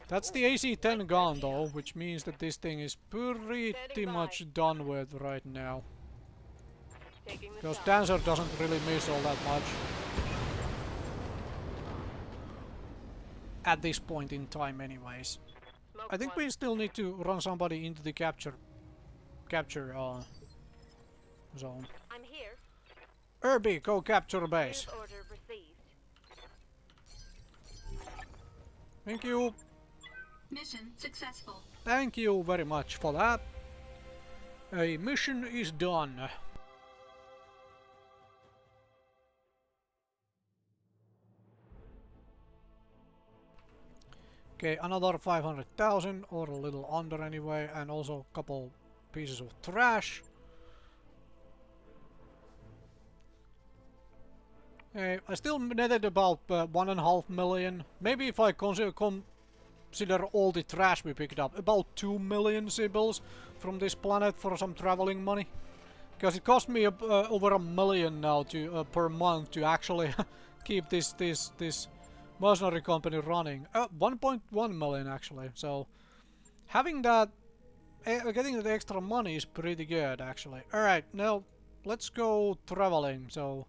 That's the AC-10 gone though, which means that this thing is pretty much done with right now. Taking the Because shot. Dancer doesn't really miss all that much. At this point in time anyways. Smoke I think one. we still need to run somebody into the capture zone. I'm here. Irby, go capture base. Use order received. Thank you. Mission successful. Thank you very much for that. A mission is done. Okay, another 500,000 or a little under anyway, and also a couple pieces of trash. I still netted about 1.5 million. Maybe if I consider all the trash we picked up, about 2 million symbols from this planet for some traveling money. Because it cost me over 1 million now to per month to actually keep this mercenary company running. 1.1 million actually. So having that, getting the extra money is pretty good actually. All right, now let's go traveling. So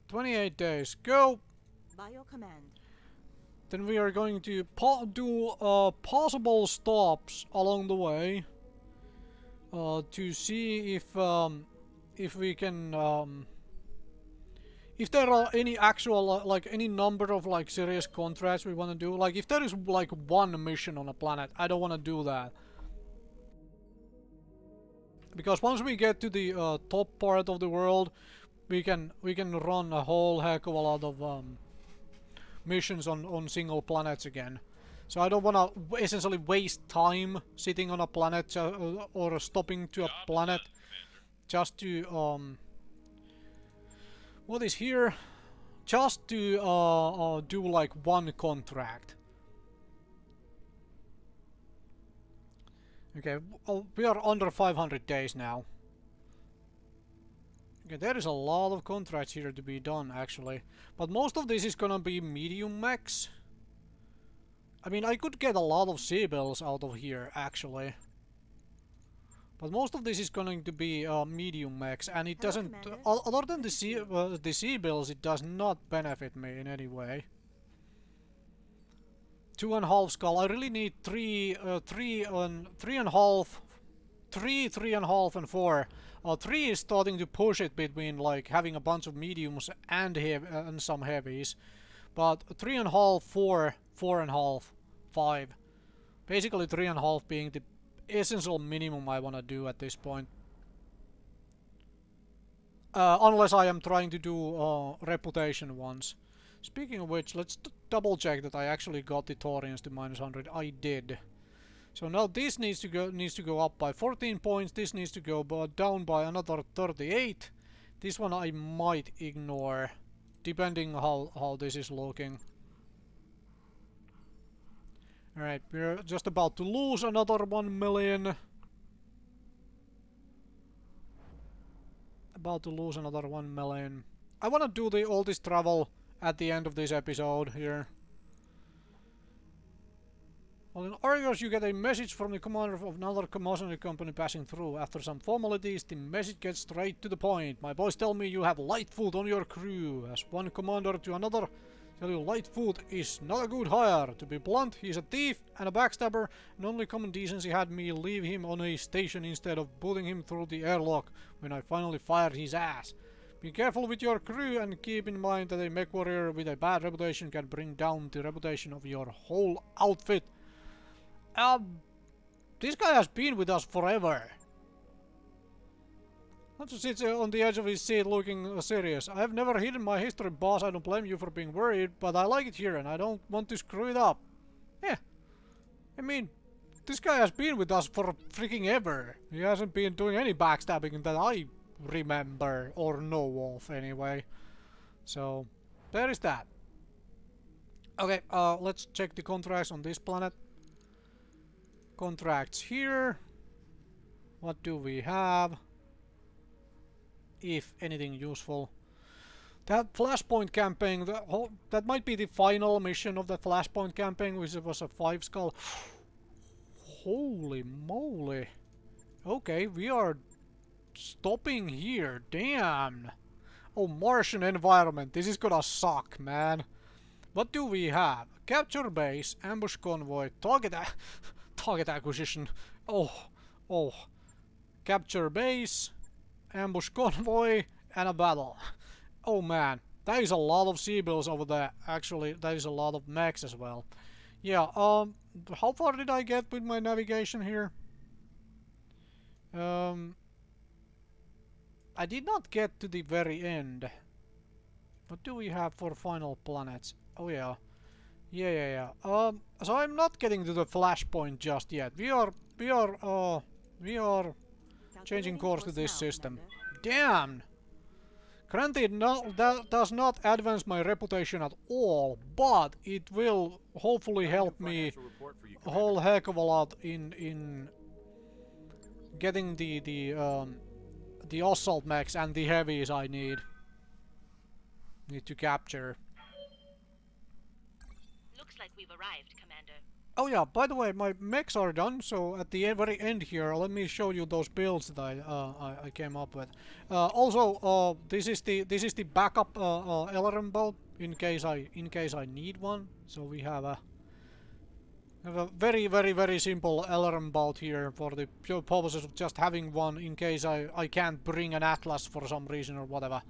28 days, go. By your command. Then we are going to do possible stops along the way to see if we can if there are any actual like any number of like serious contracts we want to do. Like if there is like one mission on a planet, I don't want to do that. Because once we get to the top part of the world, we can run a whole heck of a lot of missions on single planets again. So I don't want to essentially waste time sitting on a planet or stopping to a planet just to what is here? Just to do like one contract. Okay, we are under 500 days now. Okay, there is a lot of contracts here to be done actually, but most of this is gonna be medium mechs. I mean, I could get a lot of sea-bills out of here actually, but most of this is going to be medium mechs, and it doesn't. Other than the sea-bills, it does not benefit me in any way. 2.5 skull. I really need 3, 3.5, 3.5, and 4. 3 is starting to push it between like having a bunch of mediums and some heavies, but 3.5, 4, 4.5, 5. Basically 3.5 being the essential minimum I want to do at this point. Unless I am trying to do reputation ones. Speaking of which, let's double check that I actually got the Taurians to -100. I did. So now this needs to go up by 14 points. This needs to go down by another 38. This one I might ignore, depending how this is looking. Alright, we're just about to lose another 1 million. About to lose another 1 million. I want to do all this travel at the end of this episode here. Well, in Argos you get a message from the commander of another mercenary company passing through. After some formalities, the message gets straight to the point. My boys tell me you have Lightfoot on your crew. As one commander to another, tell you Lightfoot is not a good hire. To be blunt, he's a thief and a backstabber, and only common decency had me leave him on a station instead of booting him through the airlock when I finally fired his ass. Be careful with your crew and keep in mind that a mechwarrior with a bad reputation can bring down the reputation of your whole outfit. This guy has been with us forever. Not to sit on the edge of his seat looking serious. I have never hidden my history, boss. I don't blame you for being worried, but I like it here and I don't want to screw it up. Yeah. I mean, this guy has been with us for freaking ever. He hasn't been doing any backstabbing that I remember or know of anyway. So, there is that. Okay, let's check the contracts on this planet. Contracts here. What do we have? If anything useful. That Flashpoint campaign, that might be the final mission of the Flashpoint campaign, which was a 5 skull. Holy moly. Okay, we are stopping here. Damn. Oh, Martian environment. This is gonna suck, man. What do we have? Capture base, ambush convoy, target acquisition. Oh. Capture base, ambush convoy, and a battle. Oh man, that is a lot of Seabills over there. Actually, that is a lot of mechs as well. Yeah, how far did I get with my navigation here? I did not get to the very end. What do we have for final planets? Oh yeah. Yeah. So I'm not getting to the flashpoint just yet. We are changing course to this system. Damn! Granted, no, that does not advance my reputation at all, but it will hopefully help me a whole heck of a lot in getting the assault mechs and the heavies I need to capture. Looks like we've arrived, Commander. Oh yeah, by the way, my mechs are done, so at the very end here, let me show you those builds that I came up with. Also, this is the backup LRM boat in case I need one. So we have a very simple LRM boat here for the pure purposes of just having one in case I can't bring an Atlas for some reason or whatever.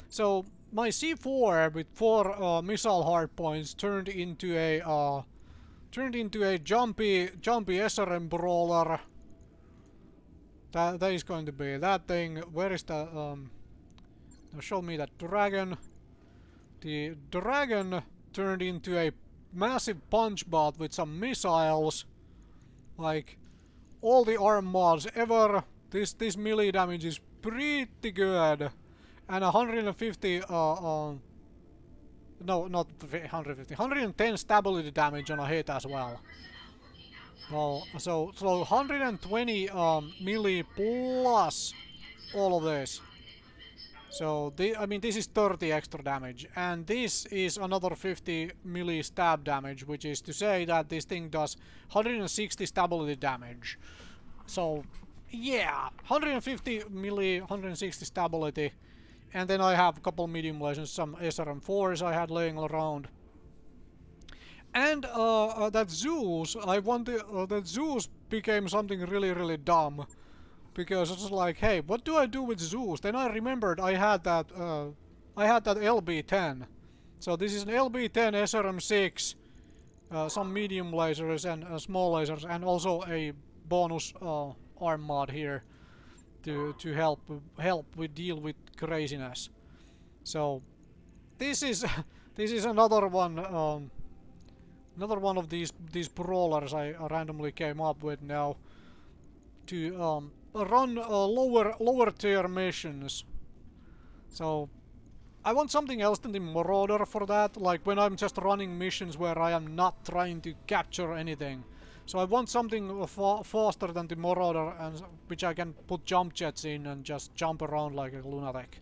So my C4 with 4 missile hardpoints turned into a jumpy SRM brawler. That is going to be that thing. Where is the show me that dragon. The dragon turned into a massive punch bot with some missiles. Like all the arm mods ever. This melee damage is pretty good. And 150 no, not 150. 110 stability damage on a hit as well. Well, so 120 melee plus all of this. So I mean, this is 30 extra damage, and this is another 50 melee stab damage, which is to say that this thing does 160 stability damage. So yeah, 150 melee, 160 stability. And then I have a couple medium lasers, some SRM4s I had laying around. And that Zeus, I wanted that Zeus became something really dumb, because it's like, hey, what do I do with Zeus? Then I remembered I had that LB10. So this is an LB10 SRM6, some medium lasers and small lasers, and also a bonus arm mod here to help with deal with craziness. So this is another one of these brawlers I randomly came up with now to run lower tier missions. So I want something else than the Marauder for that, like when I'm just running missions where I am not trying to capture anything. So I want something faster than the Marauder, and which I can put jump jets in and just jump around like a lunatic.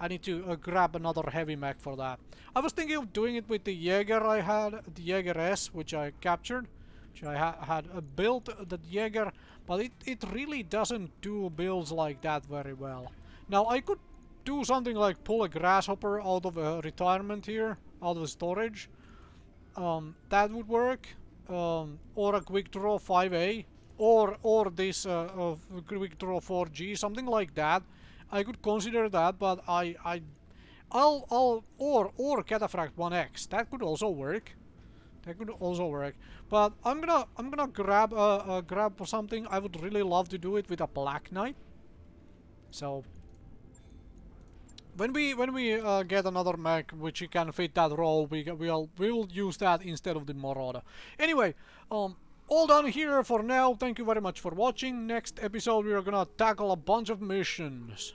I need to grab another heavy mech for that. I was thinking of doing it with the Jaeger I had, the Jaeger S, which I captured. Which I had built the Jaeger, but it really doesn't do builds like that very well. Now I could do something like pull a grasshopper out of a retirement here, out of storage. That would work. Or a quick draw 5A, or this quick draw 4G, something like that. I could consider that, but or Cataphract 1X. That could also work. That could also work. But I'm gonna grab something. I would really love to do it with a Black Knight. So when we get another mech which can fit that role, we will use that instead of the Marauder. Anyway, all done here for now. Thank you very much for watching. Next episode we are gonna tackle a bunch of missions.